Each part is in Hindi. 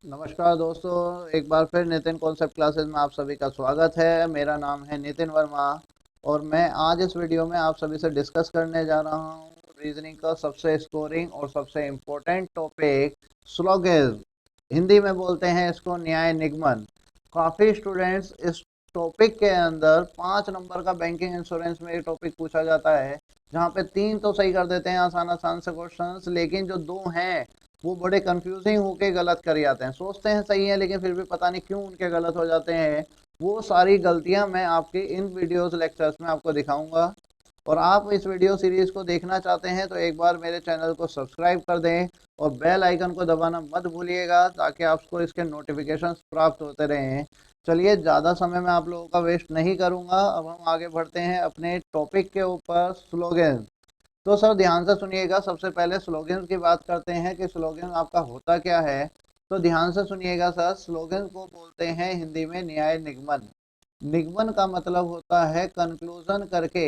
नमस्कार दोस्तों, एक बार फिर नितिन कॉन्सेप्ट क्लासेस में आप सभी का स्वागत है। मेरा नाम है नितिन वर्मा और मैं आज इस वीडियो में आप सभी से डिस्कस करने जा रहा हूँ रीजनिंग का सबसे स्कोरिंग और सबसे इम्पोर्टेंट टॉपिक स्लोगेज। हिंदी में बोलते हैं इसको न्याय निगमन। काफ़ी स्टूडेंट्स इस टॉपिक के अंदर 5 नंबर का बैंकिंग इंश्योरेंस में ये टॉपिक पूछा जाता है, जहाँ पे 3 तो सही कर देते हैं आसान आसान से क्वेश्चंस, लेकिन जो 2 हैं वो बड़े कंफ्यूजिंग होके गलत कर जाते हैं। सोचते हैं सही है लेकिन फिर भी पता नहीं क्यों उनके गलत हो जाते हैं। वो सारी गलतियां मैं आपके इन वीडियोस लेक्चर्स में आपको दिखाऊंगा। और आप इस वीडियो सीरीज को देखना चाहते हैं तो एक बार मेरे चैनल को सब्सक्राइब कर दें और बेल आइकन को दबाना मत भूलिएगा, ताकि आपको इसके नोटिफिकेशंस प्राप्त होते रहें। चलिए, ज़्यादा समय मैं आप लोगों का वेस्ट नहीं करूंगा। अब हम आगे बढ़ते हैं अपने टॉपिक के ऊपर, स्लोगन। तो सर ध्यान से सुनिएगा, सबसे पहले स्लोगन की बात करते हैं कि स्लोगन आपका होता क्या है। तो ध्यान से सुनिएगा सर, स्लोगन को बोलते हैं हिंदी में न्याय निगमन। निगमन का मतलब होता है कंक्लूजन करके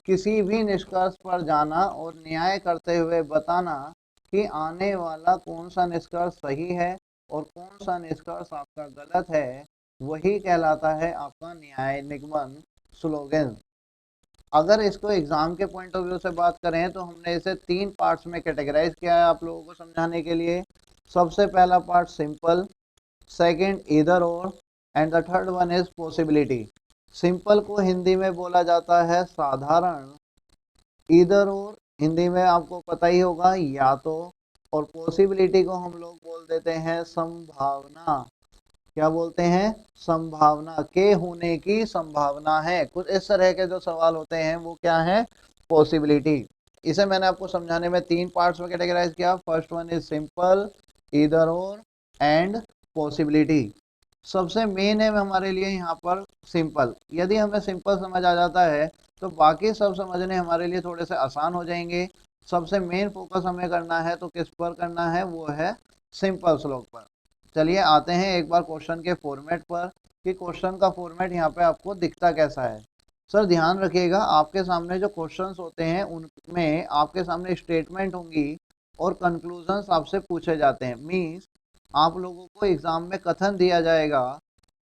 किसी भी निष्कर्ष पर जाना और न्याय करते हुए बताना कि आने वाला कौन सा निष्कर्ष सही है और कौन सा निष्कर्ष आपका गलत है। वही कहलाता है आपका न्याय निगमन, स्लोगन। अगर इसको एग्जाम के पॉइंट ऑफ व्यू से बात करें तो हमने इसे 3 पार्ट्स में कैटेगराइज किया है आप लोगों को समझाने के लिए। सबसे पहला पार्ट सिंपल, सेकंड इधर और, and the third one is possibility. Simple को हिंदी में बोला जाता है साधारण, इधर और हिंदी में आपको पता ही होगा या तो, और पॉसिबिलिटी को हम लोग बोल देते हैं संभावना। क्या बोलते हैं? संभावना के होने की संभावना है। कुछ इस तरह के जो सवाल होते हैं वो क्या है? पॉसिबिलिटी। इसे मैंने आपको समझाने में 3 पार्ट्स में कैटेगराइज किया। फर्स्ट वन इज सिंपल, इधर और, एंड पॉसिबिलिटी। सबसे मेन है हमारे लिए यहाँ पर सिंपल। यदि हमें सिंपल समझ आ जाता है तो बाकी सब समझने हमारे लिए थोड़े से आसान हो जाएंगे। सबसे मेन फोकस हमें करना है तो किस पर करना है? वो है सिंपल स्लोग पर। चलिए आते हैं एक बार क्वेश्चन के फॉर्मेट पर, कि क्वेश्चन का फॉर्मेट यहाँ पे आपको दिखता कैसा है। सर ध्यान रखिएगा, आपके सामने जो क्वेश्चंस होते हैं उनमें आपके सामने स्टेटमेंट होंगी और कंक्लूजन्स आपसे पूछे जाते हैं। मीन्स आप लोगों को एग्जाम में कथन दिया जाएगा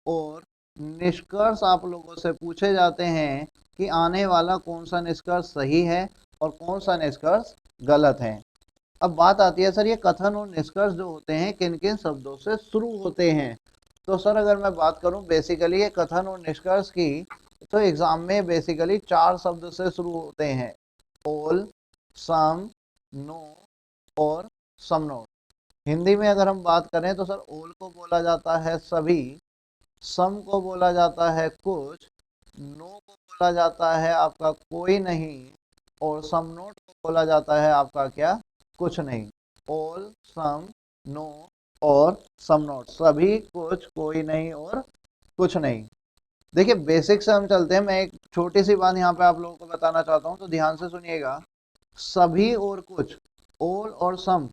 और निष्कर्ष आप लोगों से पूछे जाते हैं कि आने वाला कौन सा निष्कर्ष सही है और कौन सा निष्कर्ष गलत है। अब बात आती है सर, ये कथन और निष्कर्ष जो होते हैं किन किन शब्दों से शुरू होते हैं। तो सर अगर मैं बात करूं बेसिकली ये कथन और निष्कर्ष की, तो एग्जाम में बेसिकली 4 शब्द से शुरू होते हैं। ऑल, सम, नो और सम नोट। हिंदी में अगर हम बात करें तो सर ऑल को बोला जाता है सभी, सम को बोला जाता है कुछ, नो को बोला जाता है आपका कोई नहीं, और सम नोट को बोला जाता है आपका क्या? कुछ नहीं। ऑल, सम, नो और सम नोट, सभी, कुछ, कोई नहीं और कुछ नहीं। देखिए बेसिक से हम चलते हैं। मैं एक छोटी सी बात यहाँ पे आप लोगों को बताना चाहता हूँ, तो ध्यान से सुनिएगा। सभी और कुछ, ऑल और सम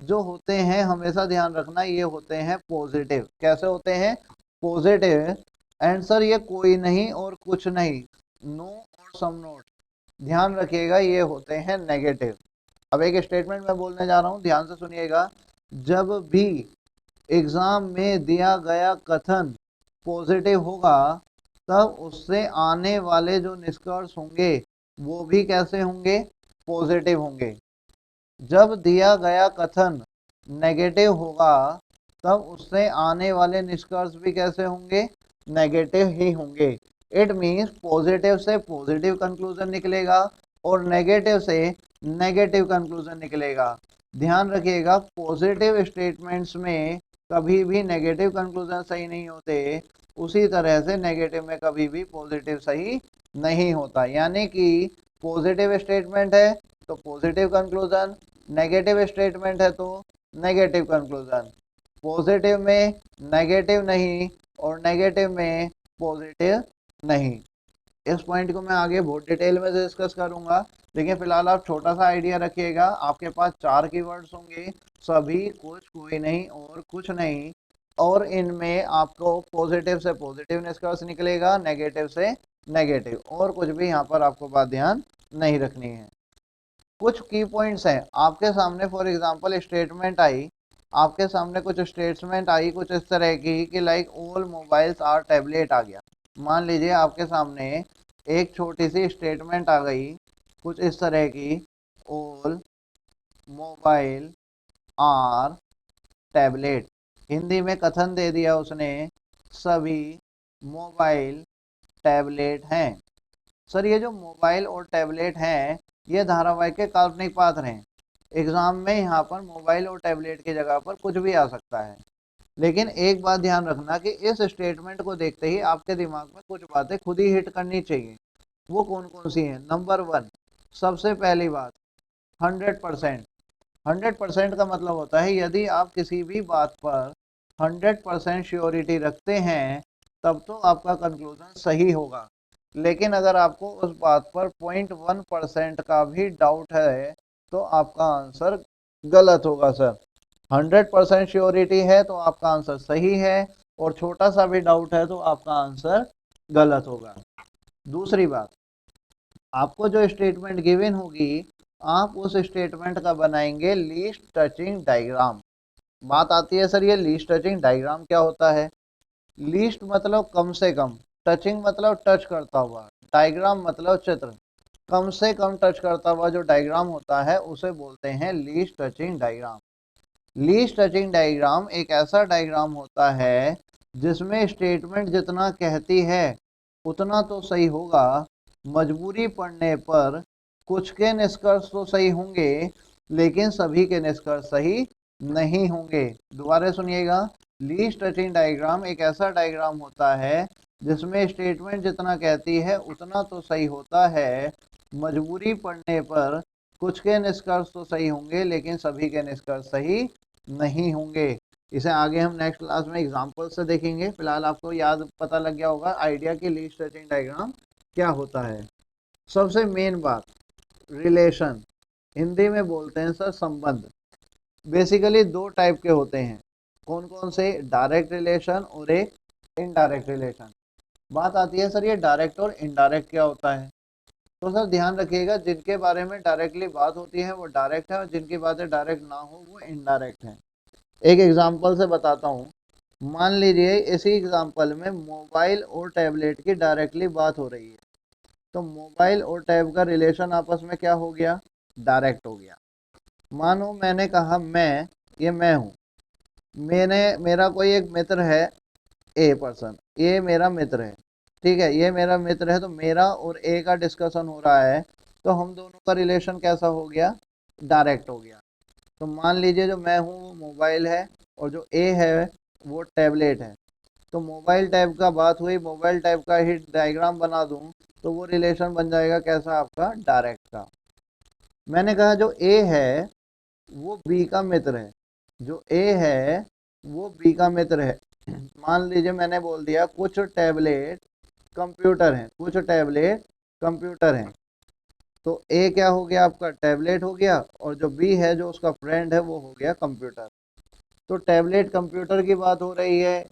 जो होते हैं, हमेशा ध्यान रखना ये होते हैं पॉजिटिव। कैसे होते हैं? पॉजिटिव। एंड सर ये कोई नहीं और कुछ नहीं, नो और सम नोट, ध्यान रखिएगा ये होते हैं नेगेटिव। अब एक स्टेटमेंट मैं बोलने जा रहा हूँ, ध्यान से सुनिएगा। जब भी एग्जाम में दिया गया कथन पॉजिटिव होगा, तब उससे आने वाले जो निष्कर्ष होंगे वो भी कैसे होंगे? पॉजिटिव होंगे। जब दिया गया कथन नेगेटिव होगा, तब उससे आने वाले निष्कर्ष भी कैसे होंगे? नेगेटिव ही होंगे। इट मीन्स पॉजिटिव से पॉजिटिव कंक्लूजन निकलेगा और नेगेटिव से नेगेटिव कंक्लूजन निकलेगा। ध्यान रखिएगा, पॉजिटिव स्टेटमेंट्स में कभी भी नेगेटिव कंक्लूजन सही नहीं होते, उसी तरह से नेगेटिव में कभी भी पॉजिटिव सही नहीं होता। यानी कि पॉजिटिव स्टेटमेंट है तो पॉजिटिव कंक्लूजन, नेगेटिव स्टेटमेंट है तो नेगेटिव कंक्लूजन। पॉजिटिव में नेगेटिव नहीं और नेगेटिव में पॉजिटिव नहीं। इस पॉइंट को मैं आगे बहुत डिटेल में डिस्कस करूंगा, लेकिन फिलहाल आप छोटा सा आइडिया रखिएगा। आपके पास 4 कीवर्ड्स होंगे, सभी, कुछ, कोई नहीं और कुछ नहीं, और इनमें आपको पॉजिटिव से पॉजिटिव निष्कर्ष निकलेगा, नेगेटिव से नेगेटिव, और कुछ भी यहाँ पर आपको बात ध्यान नहीं रखनी है। कुछ की पॉइंट्स हैं आपके सामने। फॉर एग्जांपल स्टेटमेंट आई, आपके सामने कुछ स्टेटमेंट आई कुछ इस तरह की कि like all mobiles or tablet आ गया। मान लीजिए आपके सामने एक छोटी सी स्टेटमेंट आ गई कुछ इस तरह की, all mobile or tablet. Hindi में कथन दे दिया उसने, सभी मोबाइल टैबलेट हैं। सर ये जो मोबाइल और टैबलेट हैं ये धारावाहिक के काल्पनिक पात्र हैं। एग्जाम में यहाँ पर मोबाइल और टैबलेट की जगह पर कुछ भी आ सकता है। लेकिन एक बात ध्यान रखना कि इस स्टेटमेंट को देखते ही आपके दिमाग में कुछ बातें खुद ही हिट करनी चाहिए। वो कौन कौन सी हैं? नंबर वन, सबसे पहली बात, 100%। 100% का मतलब होता है यदि आप किसी भी बात पर 100% श्योरिटी रखते हैं तब तो आपका कंक्लूजन सही होगा। लेकिन अगर आपको उस बात पर 0.1% का भी डाउट है तो आपका आंसर गलत होगा सर। 100% श्योरिटी है तो आपका आंसर सही है, और छोटा सा भी डाउट है तो आपका आंसर गलत होगा। दूसरी बात, आपको जो स्टेटमेंट गिवन होगी आप उस स्टेटमेंट का बनाएंगे लीस्ट टचिंग डायग्राम। बात आती है सर ये लीस्ट टचिंग डायग्राम क्या होता है? लीस्ट मतलब कम से कम, टचिंग मतलब टच करता हुआ, डायग्राम मतलब चित्र। कम से कम टच करता हुआ जो डायग्राम होता है उसे बोलते हैं least touching diagram. Least touching diagram एक ऐसा डायग्राम होता है जिसमें स्टेटमेंट जितना कहती है उतना तो सही होगा, मजबूरी पड़ने पर कुछ के निष्कर्ष तो सही होंगे लेकिन सभी के निष्कर्ष सही नहीं होंगे। दोबारा सुनिएगा, लीस्ट टचिंग डायग्राम एक ऐसा डायग्राम होता है जिसमें स्टेटमेंट जितना कहती है उतना तो सही होता है, मजबूरी पड़ने पर कुछ के निष्कर्ष तो सही होंगे लेकिन सभी के निष्कर्ष सही नहीं होंगे। इसे आगे हम नेक्स्ट क्लास में एग्जाम्पल से देखेंगे। फिलहाल आपको याद पता लग गया होगा आइडिया की लीस्ट टचिंग डायग्राम क्या होता है। सबसे मेन बात, रिलेशन, हिंदी में बोलते हैं सर संबंध। बेसिकली दो टाइप के होते हैं। कौन कौन से? डायरेक्ट रिलेशन और एक इनडायरेक्ट रिलेशन। बात आती है सर ये डायरेक्ट और इनडायरेक्ट क्या होता है? तो सर ध्यान रखिएगा, जिनके बारे में डायरेक्टली बात होती है वो डायरेक्ट है और जिनकी बातें डायरेक्ट ना हो वो इनडायरेक्ट है। एक एग्जांपल से बताता हूँ। मान लीजिए इसी एग्जांपल में मोबाइल और टैबलेट की डायरेक्टली बात हो रही है, तो मोबाइल और टैब का रिलेशन आपस में क्या हो गया? डायरेक्ट हो गया। मानो मैंने कहा मैं, ये मैं हूँ, मेरा कोई एक मित्र है, ए पर्सन, ये मेरा मित्र है, ठीक है, ये मेरा मित्र है, तो मेरा और ए का डिस्कशन हो रहा है, तो हम दोनों का रिलेशन कैसा हो गया? डायरेक्ट हो गया। तो मान लीजिए जो मैं हूँ वो मोबाइल है और जो ए है वो टैबलेट है, तो मोबाइल टैब का बात हुई, मोबाइल टैब का ही डायग्राम बना दूँ तो वो रिलेशन बन जाएगा कैसा? आपका डायरेक्ट का। मैंने कहा जो ए है वो बी का मित्र है, जो ए है वो बी का मित्र है। मान लीजिए मैंने बोल दिया कुछ टैबलेट कंप्यूटर हैं, कुछ टैबलेट कंप्यूटर हैं, तो ए क्या हो गया? आपका टैबलेट हो गया, और जो बी है जो उसका फ्रेंड है वो हो गया कंप्यूटर। तो टैबलेट कंप्यूटर की बात हो रही है,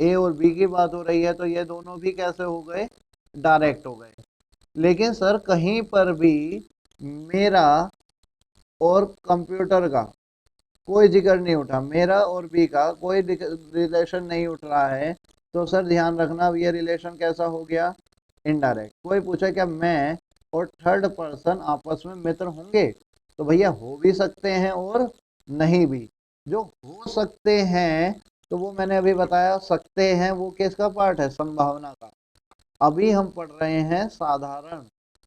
ए और बी की बात हो रही है, तो ये दोनों भी कैसे हो गए? डायरेक्ट हो गए। लेकिन सर कहीं पर भी मेरा और कंप्यूटर का कोई जिक्र नहीं उठा, मेरा और बी का कोई रिलेशन नहीं उठ रहा है, तो सर ध्यान रखना ये रिलेशन कैसा हो गया? इनडायरेक्ट। कोई पूछे क्या मैं और थर्ड पर्सन आपस में मित्र होंगे? तो भैया हो भी सकते हैं और नहीं भी। जो हो सकते हैं तो वो मैंने अभी बताया, सकते हैं वो किसका पार्ट है? संभावना का। अभी हम पढ़ रहे हैं साधारण,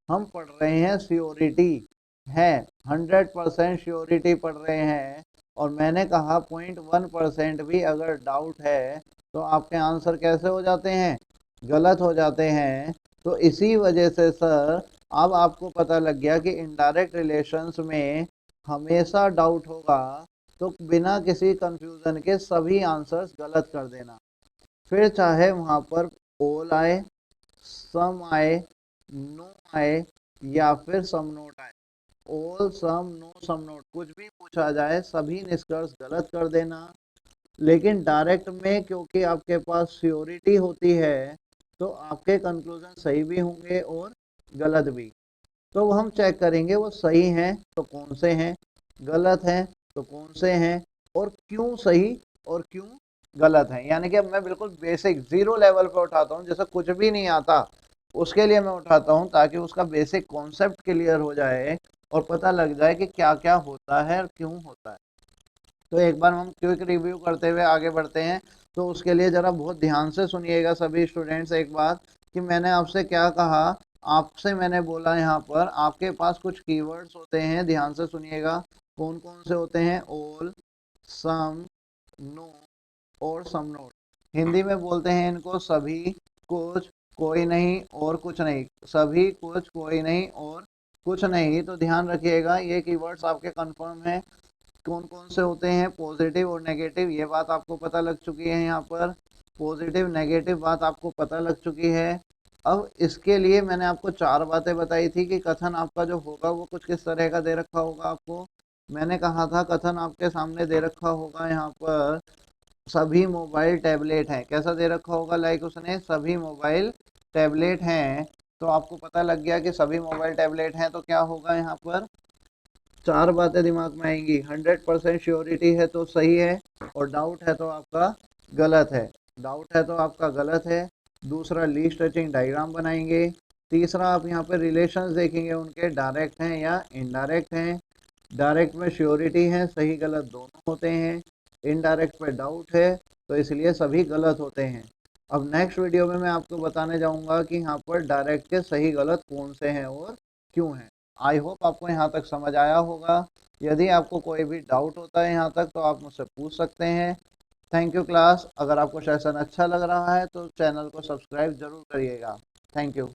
हम पढ़ रहे हैं श्योरिटी है, 100% श्योरिटी पढ़ रहे हैं। और मैंने कहा 0.1% भी अगर डाउट है तो आपके आंसर कैसे हो जाते हैं? गलत हो जाते हैं। तो इसी वजह से सर अब आपको पता लग गया कि इनडायरेक्ट रिलेशंस में हमेशा डाउट होगा, तो बिना किसी कंफ्यूजन के सभी आंसर्स गलत कर देना। फिर चाहे वहाँ पर ऑल आए, सम आए, नो आए, या फिर सम नोट आए, ऑल सम नो सम नोट कुछ भी पूछा जाए सभी निष्कर्ष गलत कर देना। लेकिन डायरेक्ट में क्योंकि आपके पास श्योरिटी होती है तो आपके कंक्लूजन सही भी होंगे और गलत भी। तो वो हम चेक करेंगे वो सही हैं तो कौन से हैं, गलत हैं तो कौन से हैं, और क्यों सही और क्यों गलत है। यानी कि अब मैं बिल्कुल बेसिक जीरो लेवल पे उठाता हूँ, जैसे कुछ भी नहीं आता उसके लिए मैं उठाता हूँ, ताकि उसका बेसिक कॉन्सेप्ट क्लियर हो जाए और पता लग जाए कि क्या क्या होता है और क्यों होता है। तो एक बार हम क्विक रिव्यू करते हुए आगे बढ़ते हैं। तो उसके लिए ज़रा बहुत ध्यान से सुनिएगा सभी स्टूडेंट्स एक बात, कि मैंने आपसे क्या कहा। आपसे मैंने बोला यहाँ पर आपके पास कुछ कीवर्ड्स होते हैं, ध्यान से सुनिएगा। कौन कौन से होते हैं? ऑल, सम, नो और सम नोट। हिंदी में बोलते हैं इनको सभी, कुछ, कोई नहीं और कुछ नहीं। सभी, कुछ, कोई नहीं और कुछ नहीं। तो ध्यान रखिएगा, ये कीवर्ड्स आपके कंफर्म है। कौन कौन से होते हैं? पॉजिटिव और नेगेटिव, ये बात आपको पता लग चुकी है। यहाँ पर पॉजिटिव नेगेटिव बात आपको पता लग चुकी है। अब इसके लिए मैंने आपको चार बातें बताई थी कि कथन आपका जो होगा वो कुछ किस तरह का दे रखा होगा आपको। मैंने कहा था कथन आपके सामने दे रखा होगा यहाँ पर सभी मोबाइल टैबलेट हैं। कैसा दे रखा होगा? लाइक उसने सभी मोबाइल टैबलेट हैं। तो आपको पता लग गया कि सभी मोबाइल टैबलेट हैं, तो क्या होगा यहाँ पर? चार बातें दिमाग में आएंगी। 100% श्योरिटी है तो सही है, और डाउट है तो आपका गलत है। डाउट है तो आपका गलत है। दूसरा, लीस्ट टचिंग डायग्राम बनाएंगे। तीसरा, आप यहाँ पे रिलेशंस देखेंगे उनके, डायरेक्ट हैं या इनडायरेक्ट हैं। डायरेक्ट में श्योरिटी है, सही गलत दोनों होते हैं। इनडायरेक्ट पे डाउट है, तो इसलिए सभी गलत होते हैं। अब नेक्स्ट वीडियो में मैं आपको बताने जाऊंगा कि यहाँ पर डायरेक्ट के सही गलत कौन से हैं और क्यों हैं। आई होप आपको यहाँ तक समझ आया होगा। यदि आपको कोई भी डाउट होता है यहाँ तक तो आप मुझसे पूछ सकते हैं। Thank you class. अगर आपको सेशन अच्छा लग रहा है तो चैनल को सब्सक्राइब जरूर करिएगा। Thank you.